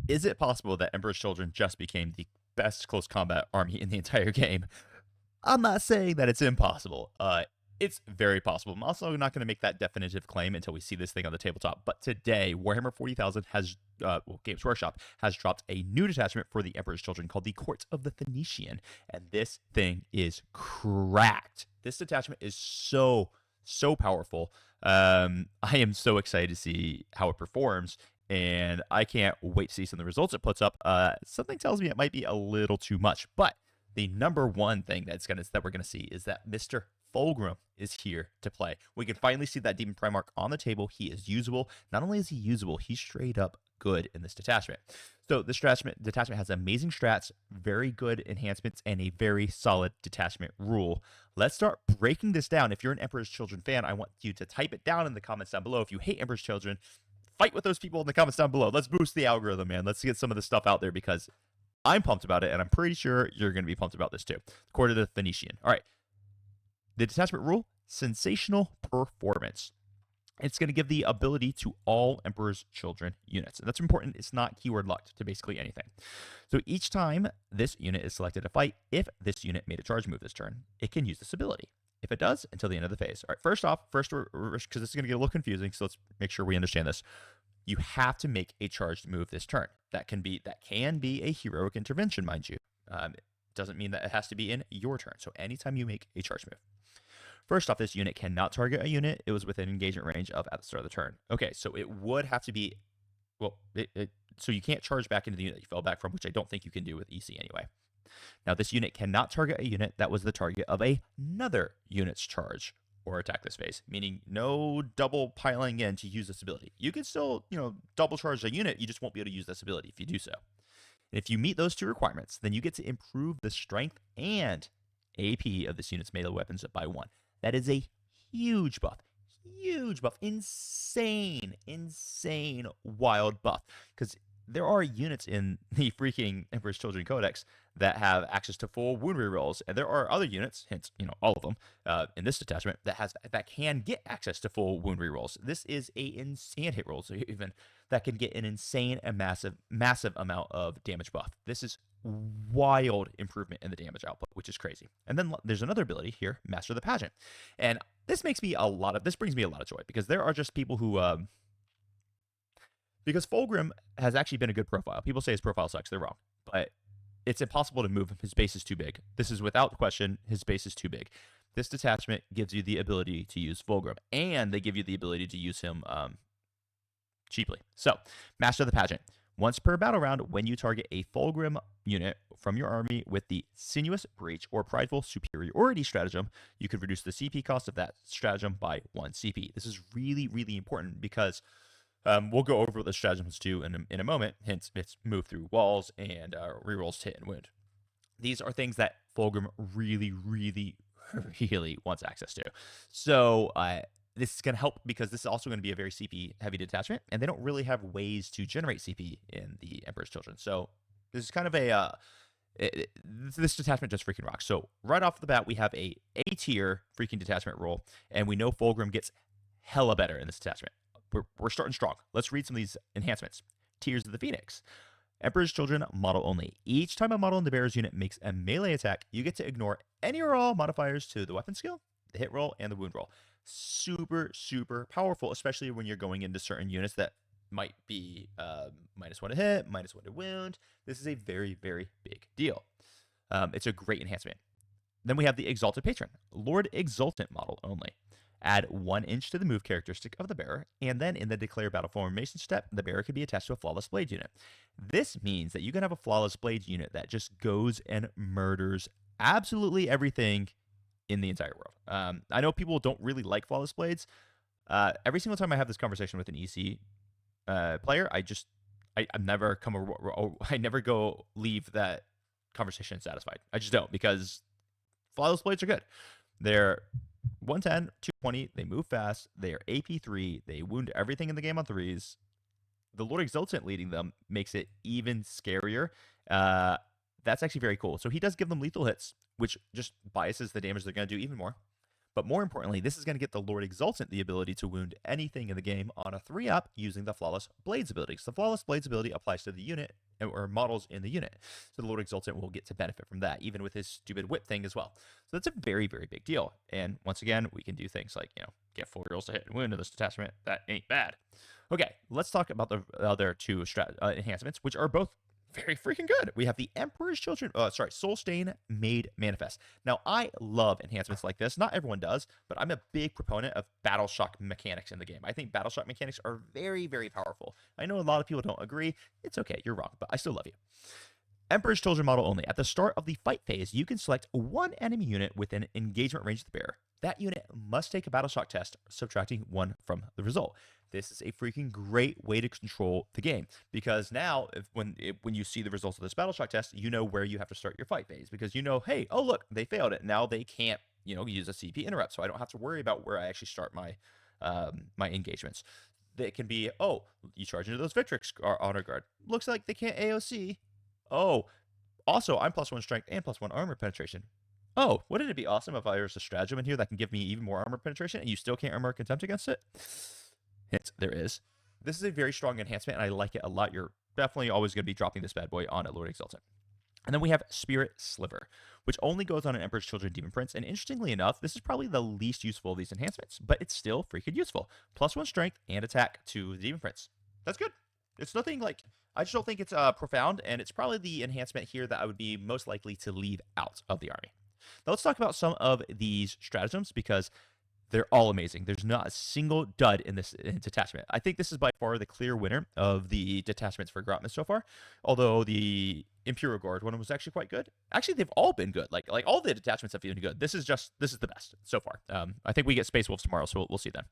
Is it possible that Emperor's Children just became the best close combat army in the entire game? I'm not saying that it's impossible. It's very possible. I'm also not going to make that definitive claim until we see this thing on the tabletop. But today, Warhammer 40,000 has, Games Workshop has dropped a new detachment for the Emperor's Children called the Court of the Phoenician, and this thing is cracked. This detachment is so powerful. I am so excited to see how it performs, and I can't wait to see some of the results it puts up. Something tells me it might be a little too much, but the number one thing that we're gonna see is that Mr. Fulgrim is here to play. We can finally see that Demon Primarch on the table. He is usable. Not only is he usable, he's straight up good in this detachment. So this detachment has amazing strats, very good enhancements, and a very solid detachment rule. Let's start breaking this down. If you're an Emperor's Children fan, I want you to type it down in the comments down below. If you hate Emperor's Children, fight with those people in the comments down below. Let's boost the algorithm, man. Let's get some of this stuff out there because I'm pumped about it, and I'm pretty sure you're going to be pumped about this too. Court of the Phoenician. All right. The detachment rule, sensational performance. It's going to give the ability to all Emperor's Children units. And that's important. It's not keyword locked to basically anything. So each time this unit is selected to fight, if this unit made a charge move this turn, it can use this ability. If it does, until the end of the phase. All right, first, because this is going to get a little confusing, so let's make sure we understand this. You have to make a charged move this turn. That can be a heroic intervention, mind you. It doesn't mean that it has to be in your turn. So anytime you make a charge move. First off, this unit cannot target a unit it was within engagement range of at the start of the turn. Okay, so it would have to be, so you can't charge back into the unit that you fell back from, which I don't think you can do with EC anyway. Now, this unit cannot target a unit that was the target of another unit's charge or attack this phase, meaning no double piling in to use this ability. You can still, double charge a unit, you just won't be able to use this ability if you do so. And if you meet those two requirements, then you get to improve the strength and AP of this unit's melee weapons by 1. That is a huge buff. Insane wild buff. Because there are units in the freaking Emperor's Children Codex that have access to full wound rerolls, and there are other units, hence all of them, in this detachment that can get access to full wound rerolls. This is a insane hit roll, so even that can get an insane and massive amount of damage buff. This is wild improvement in the damage output, which is crazy. And then there's another ability here, Master the Pageant, and this brings me a lot of joy because there are just people who because Fulgrim has actually been a good profile. People say his profile sucks. They're wrong. But it's impossible to move him. His base is too big. This is without question. His base is too big. This detachment gives you the ability to use Fulgrim, and they give you the ability to use him cheaply. So, Master the Pageant. Once per battle round, when you target a Fulgrim unit from your army with the Sinuous Breach or Prideful Superiority stratagem, you could reduce the CP cost of that stratagem by 1 CP. This is really, really important because we'll go over what the stratagems do in a moment. Hence, it's move through walls and rerolls to hit and wound. These are things that Fulgrim really, really, really wants access to. So this is going to help because this is also going to be a very CP heavy detachment, and they don't really have ways to generate CP in the Emperor's Children. So this is kind of this detachment just freaking rocks. So right off the bat, we have a tier freaking detachment roll, and we know Fulgrim gets hella better in this detachment. We're starting strong. Let's read some of these enhancements. Tears of the Phoenix. Emperor's Children, model only. Each time a model in the bearer's unit makes a melee attack, you get to ignore any or all modifiers to the weapon skill, the hit roll, and the wound roll. Super, super powerful, especially when you're going into certain units that might be -1 to hit, -1 to wound. This is a very, very big deal. It's a great enhancement. Then we have the Exalted Patron. Lord Exultant model only. Add 1 inch to the move characteristic of the bearer, and then in the declare battle formation step, the bearer can be attached to a flawless blade unit. This means that you can have a flawless blade unit that just goes and murders absolutely everything in the entire world. I know people don't really like flawless blades. Every single time I have this conversation with an EC player, I never go leave that conversation satisfied. I just don't, because flawless blades are good. They're 110, 220, they move fast, they are AP3, they wound everything in the game on 3s. The Lord Exultant leading them makes it even scarier. That's actually very cool. So he does give them lethal hits, which just biases the damage they're going to do even more. But more importantly, this is going to get the Lord Exultant the ability to wound anything in the game on a 3-up using the Flawless Blades ability. So the Flawless Blades ability applies to the unit or models in the unit. So the Lord Exultant will get to benefit from that, even with his stupid whip thing as well. So that's a very, very big deal. And once again, we can do things like, get 4 rolls to hit and wound in this detachment. That ain't bad. Okay, let's talk about the other two enhancements, which are both very freaking good. We have the Emperor's Children, Soul Stain Made Manifest. Now, I love enhancements like this. Not everyone does, but I'm a big proponent of Battle Shock mechanics in the game. I think Battle Shock mechanics are very, very powerful. I know a lot of people don't agree. It's okay, you're wrong, but I still love you. Emperor's Children model only. At the start of the fight phase, you can select one enemy unit within engagement range of the bearer. That unit must take a Battle Shock test, subtracting 1 from the result. This is a freaking great way to control the game, because now when you see the results of this Battle Shock test, you know where you have to start your fight phase, because hey, oh look, they failed it. Now they can't use a CP interrupt, so I don't have to worry about where I actually start my my engagements. It can be, oh, you charge into those Victrix honor guard. Looks like they can't AOC. Oh, also I'm +1 strength and +1 armor penetration. Oh, wouldn't it be awesome if there was a stratagem in here that can give me even more armor penetration and you still can't armor contempt against it? Hint, there is. This is a very strong enhancement, and I like it a lot. You're definitely always going to be dropping this bad boy on a Lord Exultant. And then we have Spirit Sliver, which only goes on an Emperor's Children Demon Prince. And interestingly enough, this is probably the least useful of these enhancements, but it's still freaking useful. +1 strength and attack to the Demon Prince. That's good. It's nothing like, I just don't think it's profound, and it's probably the enhancement here that I would be most likely to leave out of the army. Now let's talk about some of these stratagems, because they're all amazing. There's not a single dud in this detachment. I think this is by far the clear winner of the detachments for Grotmas so far. Although the Imperial Guard one was actually quite good. Actually, they've all been good. Like all the detachments have been good. This is the best so far. I think we get Space Wolves tomorrow, so we'll see then.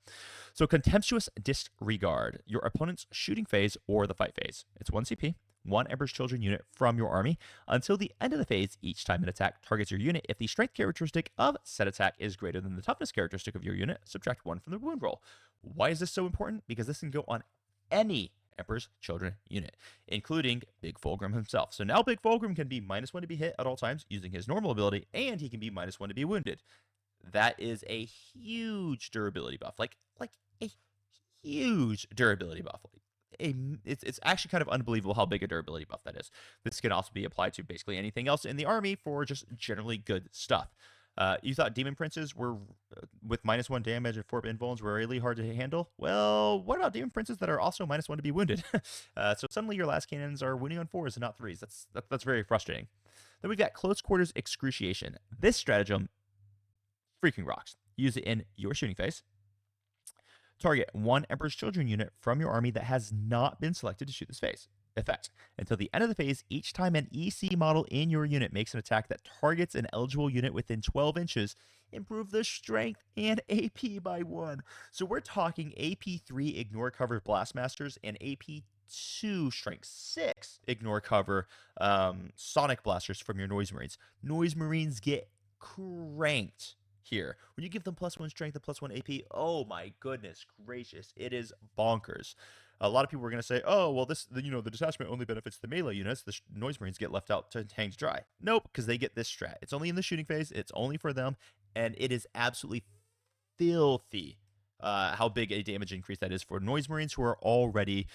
So Contemptuous Disregard, your opponent's shooting phase or the fight phase. It's 1 CP. 1 Emperor's Children unit from your army until the end of the phase. Each time an attack targets your unit, if the strength characteristic of said attack is greater than the toughness characteristic of your unit, subtract 1 from the wound roll. Why is this so important? Because this can go on any Emperor's Children unit, including Big Fulgrim himself. So now Big Fulgrim can be -1 to be hit at all times using his normal ability, and he can be -1 to be wounded. That is a huge durability buff. Like a huge durability buff. It's actually kind of unbelievable how big a durability buff that is. This can also be applied to basically anything else in the army for just generally good stuff. You thought Demon Princes were, with -1 damage and 4 invulns, were really hard to handle? Well, what about Demon Princes that are also -1 to be wounded? So suddenly your last cannons are wounding on 4s and not 3s. That's very frustrating. Then we've got Close Quarters Excruciation. This stratagem freaking rocks. Use it in your shooting phase. Target 1 Emperor's Children unit from your army that has not been selected to shoot this phase. Effect. Until the end of the phase, each time an EC model in your unit makes an attack that targets an eligible unit within 12 inches, improve the strength and AP by 1. So we're talking AP3 Ignore Cover Blastmasters and AP2 Strength 6 Ignore Cover Sonic Blasters from your Noise Marines. Noise Marines get cranked here. When you give them +1 strength and +1 AP, oh my goodness gracious, it is bonkers. A lot of people were going to say, oh, well, the detachment only benefits the melee units. The Noise Marines get left out to hang to dry. Nope, because they get this strat. It's only in the shooting phase. It's only for them, and it is absolutely filthy how big a damage increase that is for Noise Marines who are already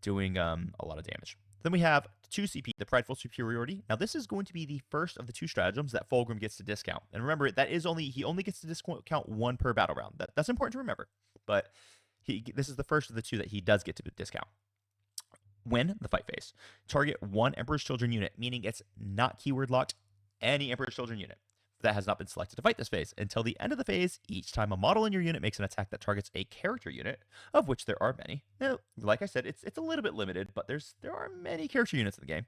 doing a lot of damage. Then we have 2 CP, the Prideful Superiority. Now, this is going to be the first of the 2 stratagems that Fulgrim gets to discount. And remember, he only gets to discount 1 per battle round. That's important to remember. But this is the first of the 2 that he does get to discount. When the fight phase, target 1 Emperor's Children unit, meaning it's not keyword locked, any Emperor's Children unit that has not been selected to fight this phase. Until the end of the phase, each time a model in your unit makes an attack that targets a character unit, of which there are many. Now, like I said, it's a little bit limited, but there are many character units in the game.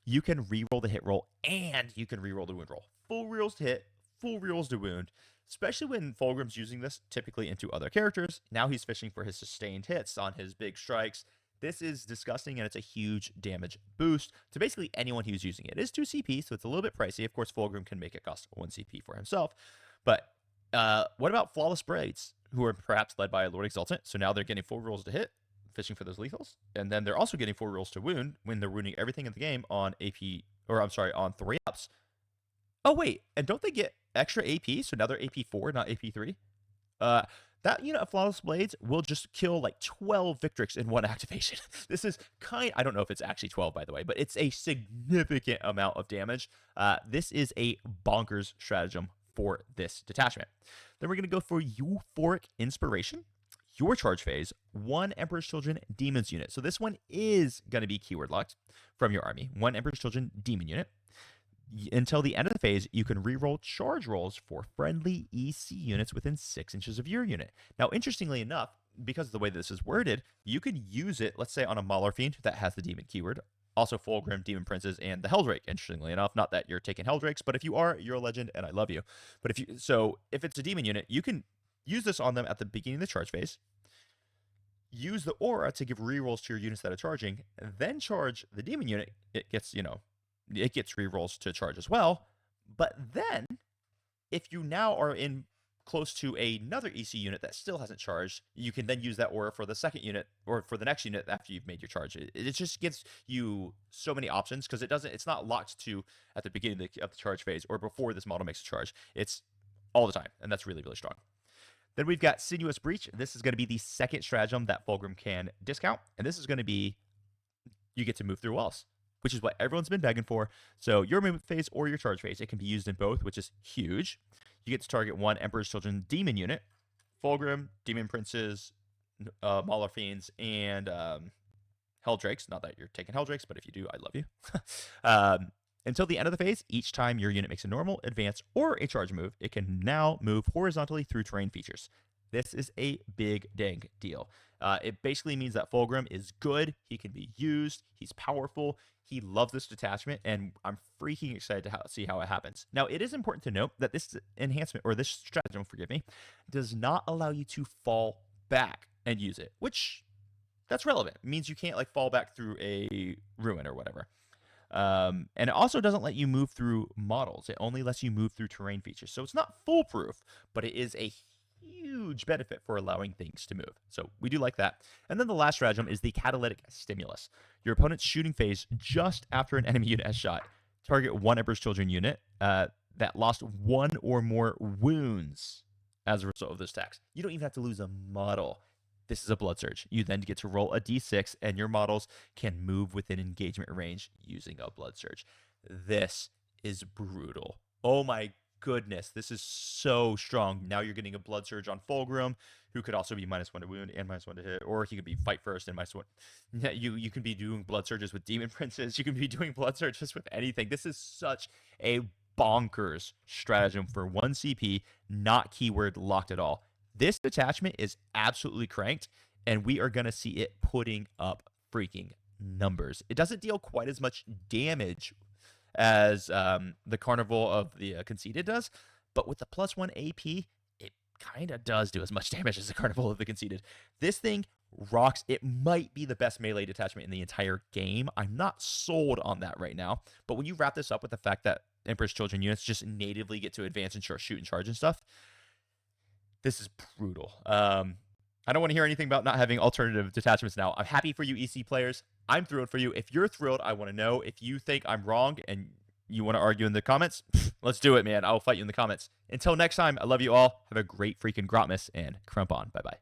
You can reroll the hit roll, and you can reroll the wound roll. Full rerolls to hit, full rerolls to wound, especially when Fulgrim's using this typically into other characters. Now he's fishing for his sustained hits on his big strikes. This is disgusting, and it's a huge damage boost to basically anyone who's using it. It is 2 CP, so it's a little bit pricey. Of course, Fulgrim can make it cost 1 CP for himself. But what about Flawless Blades, who are perhaps led by a Lord Exultant? So now they're getting full rolls to hit, fishing for those lethals. And then they're also getting full rolls to wound when they're wounding everything in the game on on 3-ups. Oh, wait, and don't they get extra AP, so now they're AP4, not AP3. That unit of Flawless Blades will just kill like 12 Victrix in one activation. This is I don't know if it's actually 12, by the way, but it's a significant amount of damage. This is a bonkers stratagem for this detachment. Then we're going to go for Euphoric Inspiration. Your charge phase, 1 Emperor's Children Demons unit. So this one is going to be keyword locked from your army. 1 Emperor's Children Demon unit. Until the end of the phase, you can reroll charge rolls for friendly EC units within 6 inches of your unit. Now, interestingly enough, because of the way this is worded, you can use it, let's say, on a Mauler Fiend that has the demon keyword, also Fulgrim, Demon Princes, and the Helldrake, interestingly enough. Not that you're taking Helldrakes, but if you are, you're a legend, and I love you. But if it's a demon unit, you can use this on them at the beginning of the charge phase, use the aura to give rerolls to your units that are charging, and then charge the demon unit. It gets rerolls to charge as well. But then, if you now are in close to another EC unit that still hasn't charged, you can then use that aura for the second unit or for the next unit after you've made your charge. It just gives you so many options because it's not locked to at the beginning of the charge phase or before this model makes a charge. It's all the time, and that's really, really strong. Then we've got Sinuous Breach. This is going to be the second stratagem that Fulgrim can discount, and this is going to be you get to move through walls, which is what everyone's been begging for. So your movement phase or your charge phase, it can be used in both, which is huge. You get to target 1 Emperor's Children Demon unit, Fulgrim, Demon Princes, Mauler Fiends, and Helldrakes. Not that you're taking Helldrakes, but if you do, I love you. Until the end of the phase, each time your unit makes a normal, advance, or a charge move, it can now move horizontally through terrain features. This is a big dang deal. It basically means that Fulgrim is good. He can be used. He's powerful. He loves this detachment, and I'm freaking excited to see how it happens. Now, it is important to note that this enhancement, or this stratagem, does not allow you to fall back and use it, which that's relevant. It means you can't fall back through a ruin or whatever. And it also doesn't let you move through models. It only lets you move through terrain features. So it's not foolproof, but it is a huge benefit for allowing things to move. So we do like that. And then the last stratagem is the Catalytic Stimulus. Your opponent's shooting phase just after an enemy unit has shot. Target 1 Emperor's Children unit that lost 1 or more wounds as a result of this tax. You don't even have to lose a model. This is a Blood Surge. You then get to roll a d6, and your models can move within engagement range using a Blood Surge. This is brutal. Oh my goodness, this is so strong. Now you're getting a Blood Surge on Fulgrim, who could also be -1 to wound and -1 to hit, or he could be fight first and -1. Yeah, you can be doing Blood Surges with Demon Princes. You can be doing Blood Surges with anything. This is such a bonkers stratagem for 1 CP, not keyword locked at all. This detachment is absolutely cranked, and we are going to see it putting up freaking numbers. It doesn't deal quite as much damage as the Carnival of the Conceited does, but with the +1 AP, it kind of does do as much damage as the Carnival of the Conceited. This thing rocks. It might be the best melee detachment in the entire game. I'm not sold on that right now, but when you wrap this up with the fact that Emperor's Children units just natively get to advance and shoot and charge and stuff, this is brutal. I don't want to hear anything about not having alternative detachments now. I'm happy for you EC players. I'm thrilled for you. If you're thrilled, I want to know. If you think I'm wrong and you want to argue in the comments, let's do it, man. I'll fight you in the comments. Until next time, I love you all. Have a great freaking Grotmas, and crump on. Bye-bye.